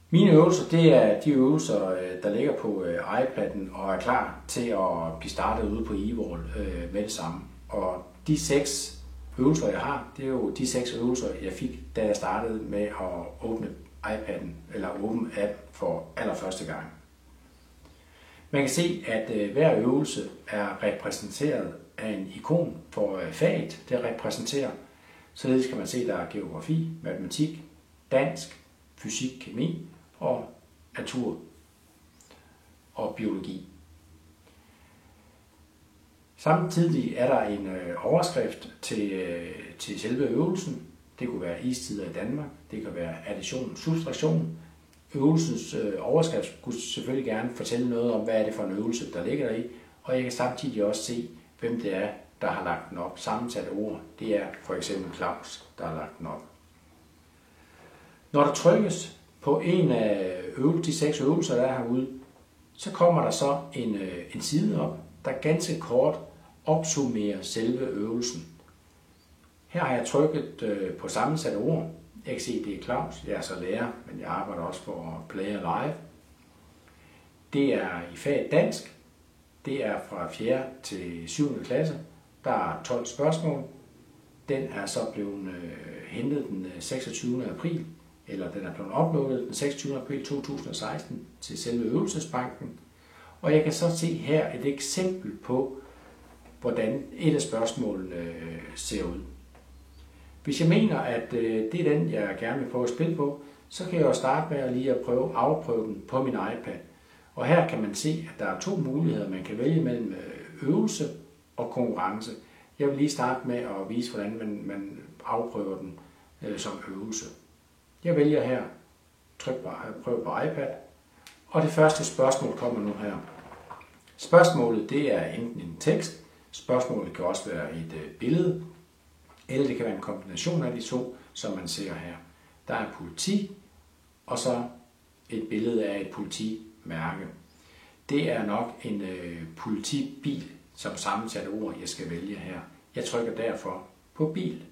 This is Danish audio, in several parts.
Mine øvelser, det er de øvelser, der ligger på iPad'en og er klar til at blive startet ude på Evil med det samme. Og de 6 øvelser, jeg har, det er jo de 6 øvelser, jeg fik, da jeg startede med at åbne iPad'en eller åbne app for allerførste gang. Man kan se, at hver øvelse er repræsenteret af en ikon for faget, det repræsenterer. Således kan man se, at der er geografi, matematik, dansk, fysik, kemi og natur og biologi. Samtidig er der en overskrift til selve øvelsen. Det kunne være istider i Danmark, det kan være addition, subtraktion. Øvelsens overskrift skulle selvfølgelig gerne fortælle noget om, hvad er det for en øvelse, der ligger der i, og jeg kan samtidig også se, hvem det er, der har lagt den op. Sammensatte ord, det er for eksempel Claus, der har lagt den op. Når der trykkes på en af de 6 øvelser, der er herude, så kommer der så en side op, der ganske kort opsummerer selve øvelsen. Her har jeg trykket på sammensatte ord. Jeg kan se, at det er Claus. Jeg er så lærer, men jeg arbejder også for Player Live. Det er i faget dansk. Det er fra 4. til 7. klasse. Der er 12 spørgsmål. Den er så blevet hentet den 26. april, eller den er blevet uploadet den 26. april 2016 til selve øvelsesbanken. Og jeg kan så se her et eksempel på, hvordan et af spørgsmålene ser ud. Hvis jeg mener, at det er den, jeg gerne vil prøve at spille på, så kan jeg jo starte med at afprøve den på min iPad. Og her kan man se, at der er 2 muligheder, man kan vælge mellem øvelse og konkurrence. Jeg vil lige starte med at vise, hvordan man afprøver den som øvelse. Jeg vælger her, prøv på iPad, og det første spørgsmål kommer nu her. Spørgsmålet, det er enten en tekst, spørgsmålet kan også være et billede, eller det kan være en kombination af de 2, som man ser her. Der er politi, og så et billede af et politimærke. Det er nok en politibil, som sammensatte ord, jeg skal vælge her. Jeg trykker derfor på bil.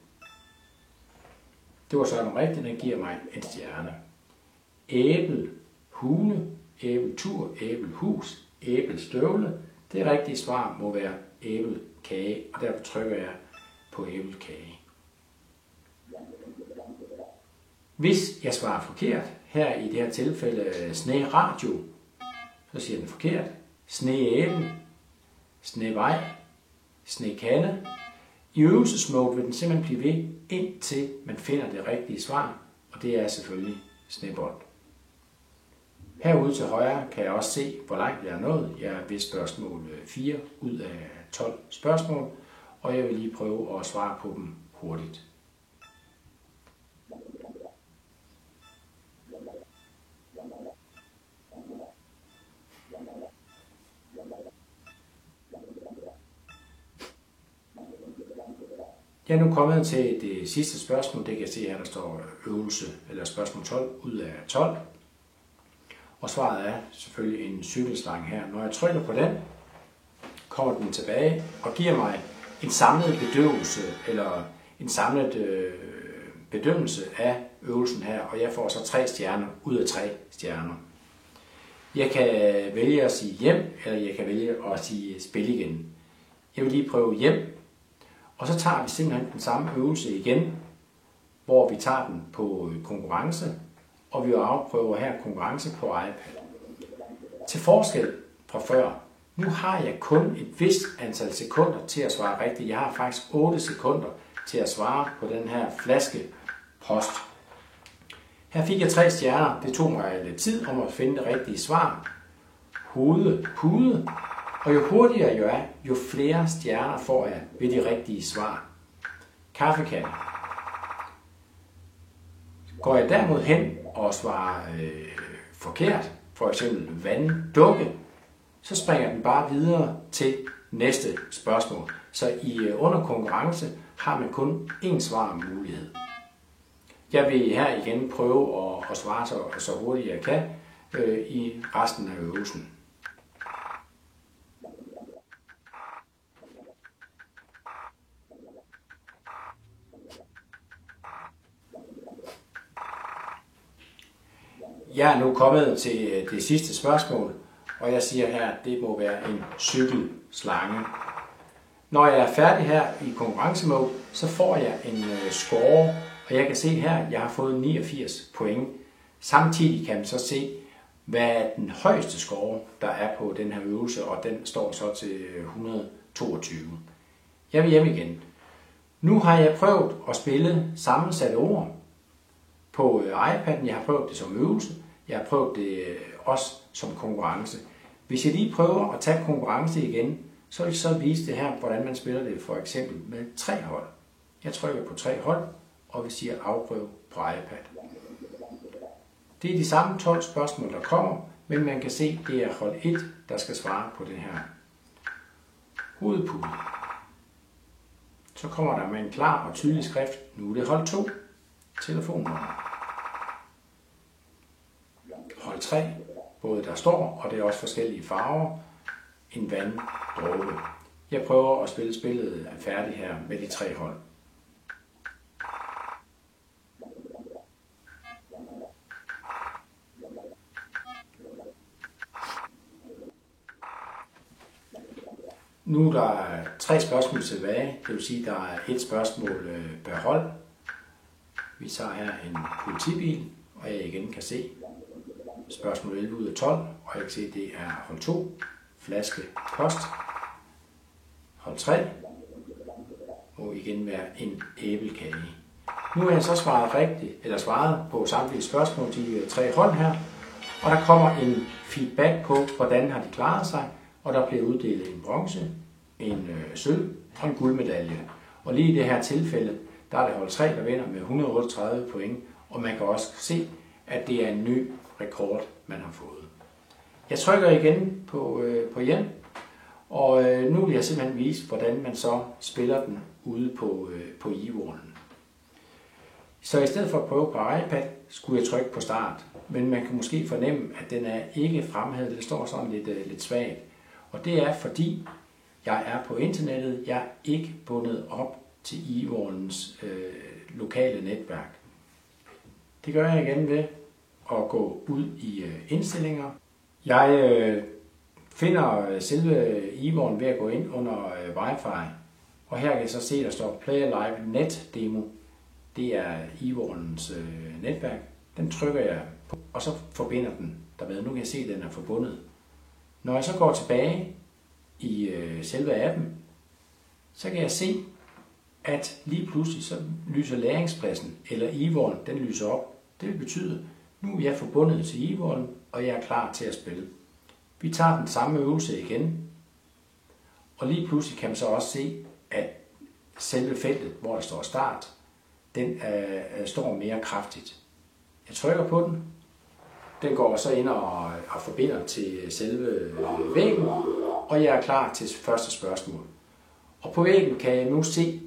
Det var så den rigtige, den giver mig en stjerne. Æble, hule, æbletur, æblehus, æblestøvle. Det rigtige svar må være æblekage, og derfor trykker jeg på æblekage. Hvis jeg svarer forkert, her i det her tilfælde sneradio, så siger den forkert. Sneæble, snevej, snekande. I øvelsesmode vil den simpelthen blive ved, indtil man finder det rigtige svar, og det er selvfølgelig snebold. Herude til højre kan jeg også se, hvor langt jeg er nået. Jeg er ved spørgsmål 4 ud af 12 spørgsmål, og jeg vil lige prøve at svare på dem hurtigt. Jeg er nu kommet til det sidste spørgsmål. Det kan jeg se her, der står øvelse, eller spørgsmål 12 ud af 12. Og svaret er selvfølgelig en cykelslange her. Når jeg trykker på den, kommer den tilbage og giver mig en samlet bedøvelse, eller en samlet bedømmelse af øvelsen her, og jeg får så 3 stjerner ud af 3 stjerner. Jeg kan vælge at sige hjem, eller jeg kan vælge at sige spil igen. Jeg vil lige prøve hjem, og så tager vi simpelthen den samme øvelse igen, hvor vi tager den på konkurrence, og vi afprøver her konkurrence på iPad. Til forskel fra før, nu har jeg kun et vist antal sekunder til at svare rigtigt. Jeg har faktisk 8 sekunder til at svare på den her flaskepost. Her fik jeg 3 stjerner. Det tog mig lidt tid om at finde det rigtige svar. Hoved, pude. Og jo hurtigere jeg er, jo flere stjerner får jeg ved de rigtige svar. Kaffekande. Går jeg derimod hen og svarer forkert, for eksempel vanddukke, så springer den bare videre til næste spørgsmål. Så under konkurrence har man kun én svarmulighed. Jeg vil her igen prøve at svare så hurtigt jeg kan i resten af øvelsen. Jeg er nu kommet til det sidste spørgsmål, og jeg siger her, at det må være en cykelslange. Når jeg er færdig her i konkurrencemode, så får jeg en score, og jeg kan se her, at jeg har fået 89 point. Samtidig kan man så se, hvad er den højeste score, der er på den her øvelse, og den står så til 122. Jeg vil hjem igen. Nu har jeg prøvet at spille sammensatte ord på iPad'en. Jeg har prøvet det som øvelse. Jeg har prøvet det også som konkurrence. Hvis jeg lige prøver at tage konkurrence igen, så vil jeg så vise det her, hvordan man spiller det for eksempel med 3 hold. Jeg trykker på 3 hold, og vi siger afprøve på iPad. Det er de samme 12 spørgsmål, der kommer, men man kan se, at det er hold 1, der skal svare på den her hovedpude. Så kommer der med en klar og tydelig skrift. Nu er det hold 2. Telefonnummer. Hold 3. Både der står, og det er også forskellige farver. En vanddråbe. Jeg prøver at spille spillet færdigt her med de 3 hold. Nu er der 3 spørgsmål tilbage, det vil sige, at der er 1 spørgsmål per hold. Vi tager her en politibil, og jeg igen kan se spørgsmål 11 ud af 12, og jeg kan se, at det er hold 2, flaske post. Hold 3 må igen være en æblekage. Nu har jeg så svaret på samtlige spørgsmål, de 3 hold her, og der kommer en feedback på, hvordan har de klaret sig, og der bliver uddelt en bronze, en sølv og en guldmedalje. Og lige i det her tilfælde, der er det hold 3, der vinder med 138 point, og man kan også se, at det er en ny rekord, man har fået. Jeg trykker igen på hjem, og nu vil jeg simpelthen vise, hvordan man så spiller den ude på e-wallen. Så i stedet for at prøve på iPad, skulle jeg trykke på start, men man kan måske fornemme, at den er ikke fremhævet, det står sådan lidt svagt. Og det er fordi, jeg er på internettet, jeg er ikke bundet op til e-wallens lokale netværk. Det gør jeg igen ved at gå ud i indstillinger. Jeg finder selve e-wallen ved at gå ind under Wi-Fi. Og her kan jeg så se, at der står Play Live Net Demo. Det er e-wallens netværk. Den trykker jeg på, og så forbinder den dermed. Nu kan jeg se, at den er forbundet. Når jeg så går tilbage i selve appen, så kan jeg se, at lige pludselig så lyser læringspladsen, eller e-wallen, den lyser op. Det vil betyde, at nu er jeg forbundet til e-wallen, og jeg er klar til at spille. Vi tager den samme øvelse igen, og lige pludselig kan man så også se, at selve feltet, hvor der står start, den står mere kraftigt. Jeg trykker på den. Den går så ind og forbinder til selve væggen, og jeg er klar til første spørgsmål. Og på væggen kan jeg nu se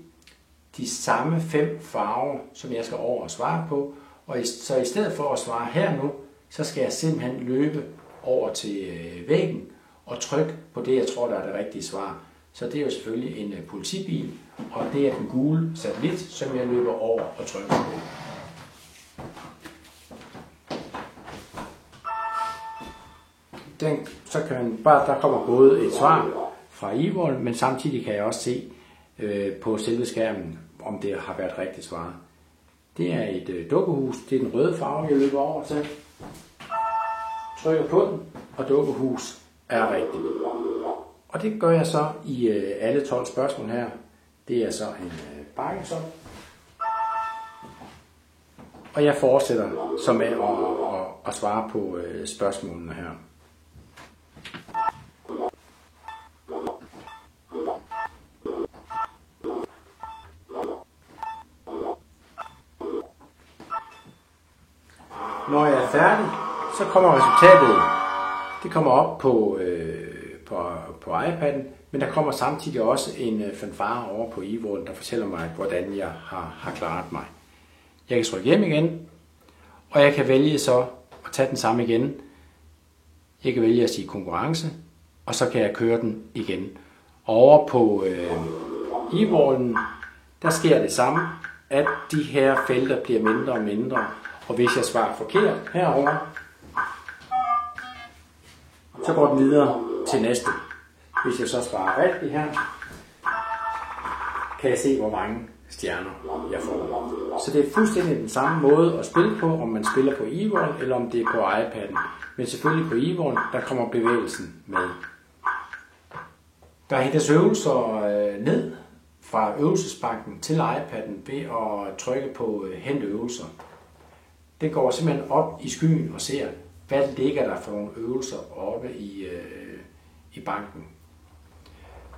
de samme 5 farver, som jeg skal over og svare på. Og så i stedet for at svare her nu, så skal jeg simpelthen løbe over til væggen og trykke på det, jeg tror, der er det rigtige svar. Så det er jo selvfølgelig en politibil, og det er den gule satellit, som jeg løber over og trykker på. Så kan man bare, der kommer både et svar fra e-wall, men samtidig kan jeg også se på selve skærmen, om det har været rigtigt svar. Det er et dukkehus, det er den røde farve, jeg løber over til. Trykker på den, og dukkehus er rigtigt. Og det gør jeg så i alle 12 spørgsmål her. Det er så en bakkesop. Og jeg fortsætter så med at svare på spørgsmålene her. Når jeg er færdig, så kommer resultatet. Det kommer op på iPad'en, men der kommer samtidig også en fanfare over på e-wallen, der fortæller mig, hvordan jeg har klaret mig. Jeg kan trykke hjem igen, og jeg kan vælge så at tage den samme igen. Jeg kan vælge at sige konkurrence, og så kan jeg køre den igen. Over på e-wallen, der sker det samme, at de her felter bliver mindre og mindre. Og hvis jeg svarer forkert herover, Så går den videre til næste. Hvis jeg så svarer rigtigt her, kan jeg se, hvor mange stjerner jeg får. Så det er fuldstændig den samme måde at spille på, om man spiller på e-wallen, eller om det er på iPad'en. Men selvfølgelig på e-wallen, der kommer bevægelsen med. Der hentes øvelser ned fra øvelsesbanken til iPad'en ved at trykke på hent øvelser. Det går simpelthen op i skyen og ser, hvad ligger der for nogle øvelser oppe i banken.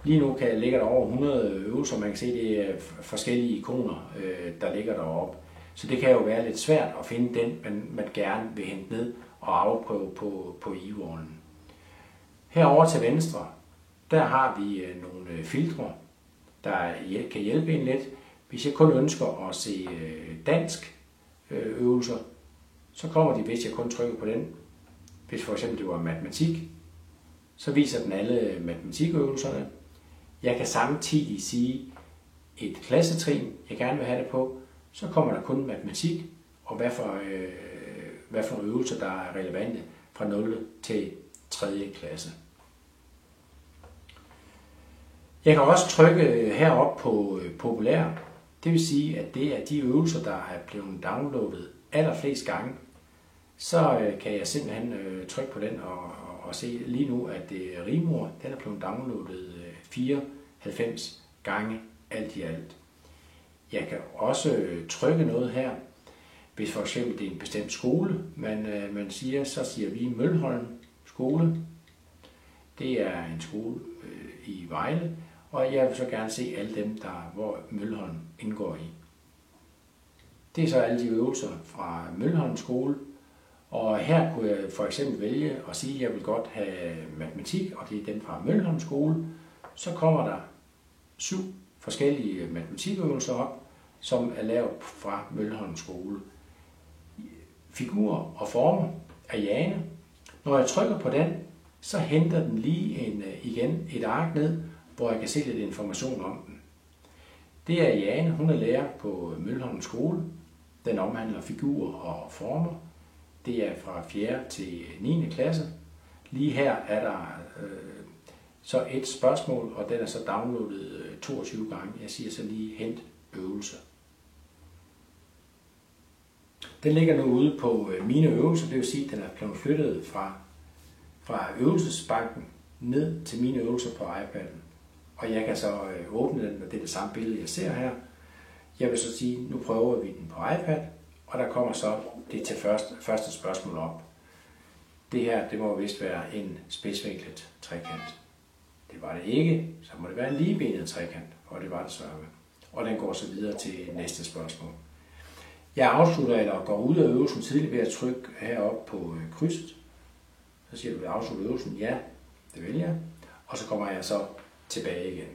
Lige nu ligger der over 100 øvelser, man kan se, det er forskellige ikoner, der ligger deroppe. Så det kan jo være lidt svært at finde den, man gerne vil hente ned og afprøve på e-wallen. Herover til venstre, der har vi nogle filtre, der kan hjælpe en lidt. Hvis jeg kun ønsker at se dansk øvelser, så kommer de, hvis jeg kun trykker på den. Hvis for eksempel det var matematik, så viser den alle matematikøvelserne. Jeg kan samtidig sige et klassetrin, jeg gerne vil have det på, så kommer der kun matematik, og hvad for nogle øvelser, der er relevante fra 0. til 3. klasse. Jeg kan også trykke heroppe på populær. Det vil sige, at det er de øvelser, der er blevet downloadet allerflest gange. Så kan jeg simpelthen trykke på den og se lige nu, at Rimor, den er blevet downloadet 94 gange alt i alt. Jeg kan også trykke noget her, hvis for eksempel det er en bestemt skole, man siger, så siger vi Mølholm skole. Det er en skole i Vejle, og jeg vil så gerne se alle dem, hvor Mølholm indgår i. Det er så alle de øvelser fra Mølholm skole, og her kunne jeg for eksempel vælge at sige, at jeg vil godt have matematik, og det er den fra Mølholm skole. Så kommer der 7 forskellige matematikøvelser op, som er lavet fra Mølholm skole. Figurer og former af Jane. Når jeg trykker på den, så henter den lige igen et ark ned, hvor jeg kan se lidt information om den. Det er Jane, hun er lærer på Mølholm skole. Den omhandler figurer og former. Det er fra 4. til 9. klasse. Lige her er der så et spørgsmål, og den er så downloadet 22 gange. Jeg siger så lige hent øvelse. Den ligger nu ude på mine øvelser, det vil sige, at den er blevet flyttet fra øvelsesbanken ned til mine øvelser på iPad'en. Og jeg kan så åbne den, og det er det samme billede, jeg ser her. Jeg vil så sige, nu prøver vi den på iPad, og der kommer så det til første spørgsmål op. Det her, det må vist være en spidsvinklet trekant. Det var det ikke, så må det være en ligebenet trekant, og det var det sørme. Og den går så videre til næste spørgsmål. Jeg afslutter eller går ud af øvelsen tidligt ved at trykke heroppe på krydset. Så siger du, at afslutte øvelsen. Ja, det vil jeg. Og så kommer jeg så tilbage igen.